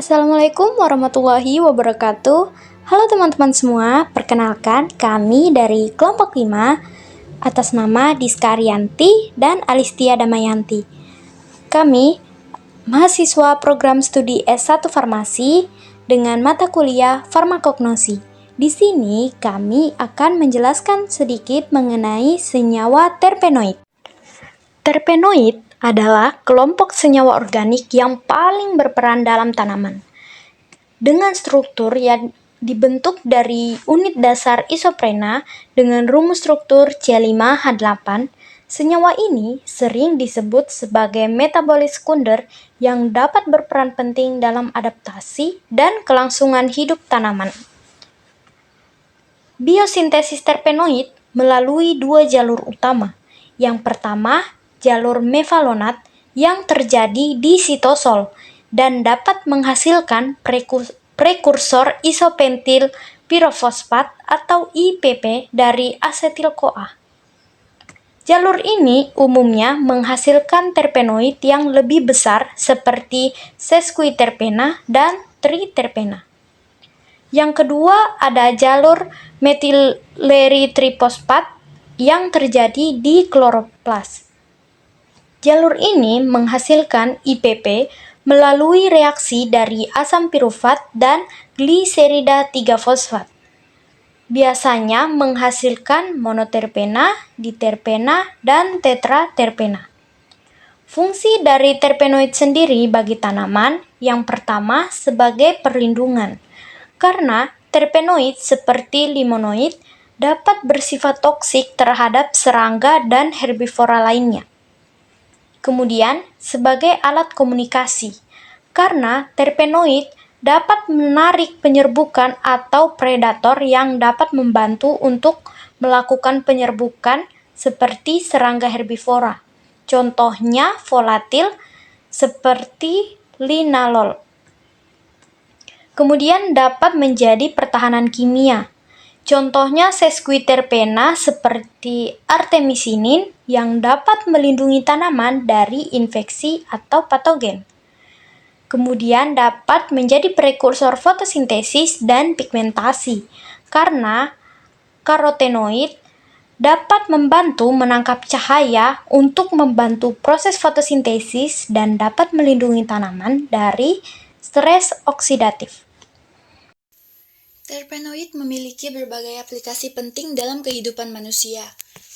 Assalamualaikum warahmatullahi wabarakatuh. Halo teman-teman semua, perkenalkan kami dari kelompok 5 atas nama Diska Ariyanti dan Alistia Damayanti. Kami mahasiswa program studi S1 Farmasi dengan mata kuliah farmakognosi. Di sini kami akan menjelaskan sedikit mengenai senyawa terpenoid. Terpenoid adalah kelompok senyawa organik yang paling berperan dalam tanaman. Dengan struktur yang dibentuk dari unit dasar isoprena dengan rumus struktur C5H8, senyawa ini sering disebut sebagai metabolit sekunder yang dapat berperan penting dalam adaptasi dan kelangsungan hidup tanaman. Biosintesis terpenoid melalui dua jalur utama. Yang pertama, jalur mevalonat yang terjadi di sitosol dan dapat menghasilkan prekursor isopentil pirofosfat atau IPP dari asetil-CoA. Jalur ini umumnya menghasilkan terpenoid yang lebih besar seperti sesquiterpena dan triterpena. Yang kedua ada jalur metileritrifosfat yang terjadi di kloroplas. Jalur ini menghasilkan IPP melalui reaksi dari asam pirufat dan gliserida 3-fosfat. Biasanya menghasilkan monoterpena, diterpena, dan tetraterpena. Fungsi dari terpenoid sendiri bagi tanaman yang pertama sebagai perlindungan. Karena terpenoid seperti limonoid dapat bersifat toksik terhadap serangga dan herbivora lainnya. Kemudian, sebagai alat komunikasi, karena terpenoid dapat menarik penyerbukan atau predator yang dapat membantu untuk melakukan penyerbukan seperti serangga herbivora. Contohnya volatil seperti linalol. Kemudian dapat menjadi pertahanan kimia. Contohnya sesquiterpena seperti artemisinin yang dapat melindungi tanaman dari infeksi atau patogen. Kemudian dapat menjadi prekursor fotosintesis dan pigmentasi karena karotenoid dapat membantu menangkap cahaya untuk membantu proses fotosintesis dan dapat melindungi tanaman dari stres oksidatif. Terpenoid memiliki berbagai aplikasi penting dalam kehidupan manusia.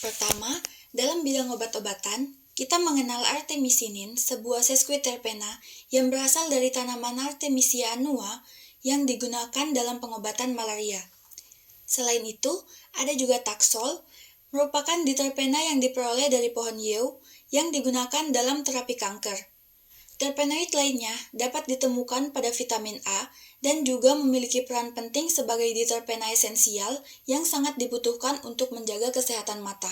Pertama, dalam bidang obat-obatan, kita mengenal artemisinin, sebuah sesquiterpena yang berasal dari tanaman Artemisia annua yang digunakan dalam pengobatan malaria. Selain itu, ada juga taxol, merupakan diterpena yang diperoleh dari pohon yew yang digunakan dalam terapi kanker. Terpenoid lainnya dapat ditemukan pada vitamin A dan juga memiliki peran penting sebagai diterpena esensial yang sangat dibutuhkan untuk menjaga kesehatan mata.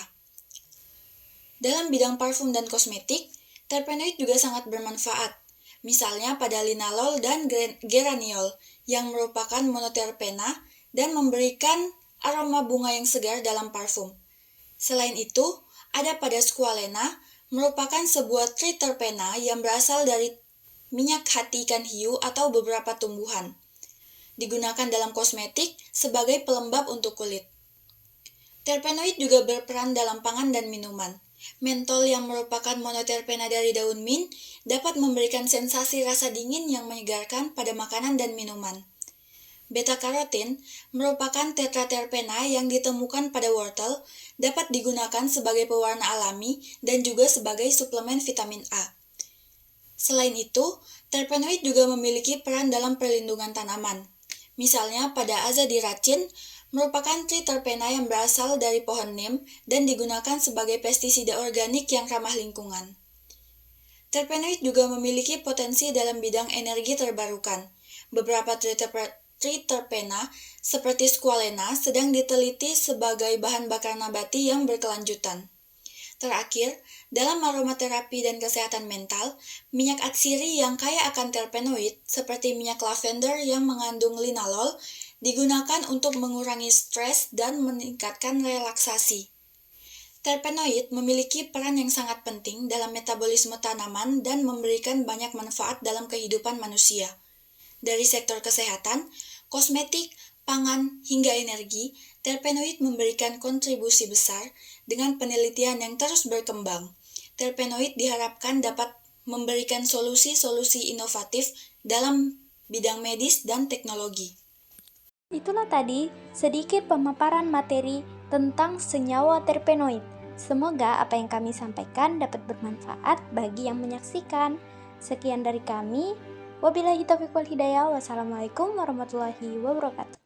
Dalam bidang parfum dan kosmetik, terpenoid juga sangat bermanfaat, misalnya pada linalol dan geraniol yang merupakan monoterpena dan memberikan aroma bunga yang segar dalam parfum. Selain itu, ada pada squalena, merupakan sebuah triterpena yang berasal dari minyak hati ikan hiu atau beberapa tumbuhan. Digunakan dalam kosmetik sebagai pelembab untuk kulit. Terpenoid juga berperan dalam pangan dan minuman. Mentol yang merupakan monoterpena dari daun mint dapat memberikan sensasi rasa dingin yang menyegarkan pada makanan dan minuman. Beta-karotin merupakan tetraterpena yang ditemukan pada wortel, dapat digunakan sebagai pewarna alami dan juga sebagai suplemen vitamin A. Selain itu, terpenoid juga memiliki peran dalam perlindungan tanaman. Misalnya pada azadirachtin, merupakan triterpena yang berasal dari pohon neem dan digunakan sebagai pestisida organik yang ramah lingkungan. Terpenoid juga memiliki potensi dalam bidang energi terbarukan. Beberapa triterpena seperti squalena sedang diteliti sebagai bahan bakar nabati yang berkelanjutan. Terakhir, dalam aromaterapi dan kesehatan mental, minyak atsiri yang kaya akan terpenoid seperti minyak lavender yang mengandung linalol digunakan untuk mengurangi stres dan meningkatkan relaksasi. Terpenoid memiliki peran yang sangat penting dalam metabolisme tanaman dan memberikan banyak manfaat dalam kehidupan manusia. Dari sektor kesehatan, kosmetik, pangan, hingga energi, terpenoid memberikan kontribusi besar dengan penelitian yang terus berkembang. Terpenoid diharapkan dapat memberikan solusi-solusi inovatif dalam bidang medis dan teknologi. Itulah tadi sedikit pemaparan materi tentang senyawa terpenoid. Semoga apa yang kami sampaikan dapat bermanfaat bagi yang menyaksikan. Sekian dari kami. Wabillahi taufiq wal hidayah. Wassalamualaikum warahmatullahi wabarakatuh.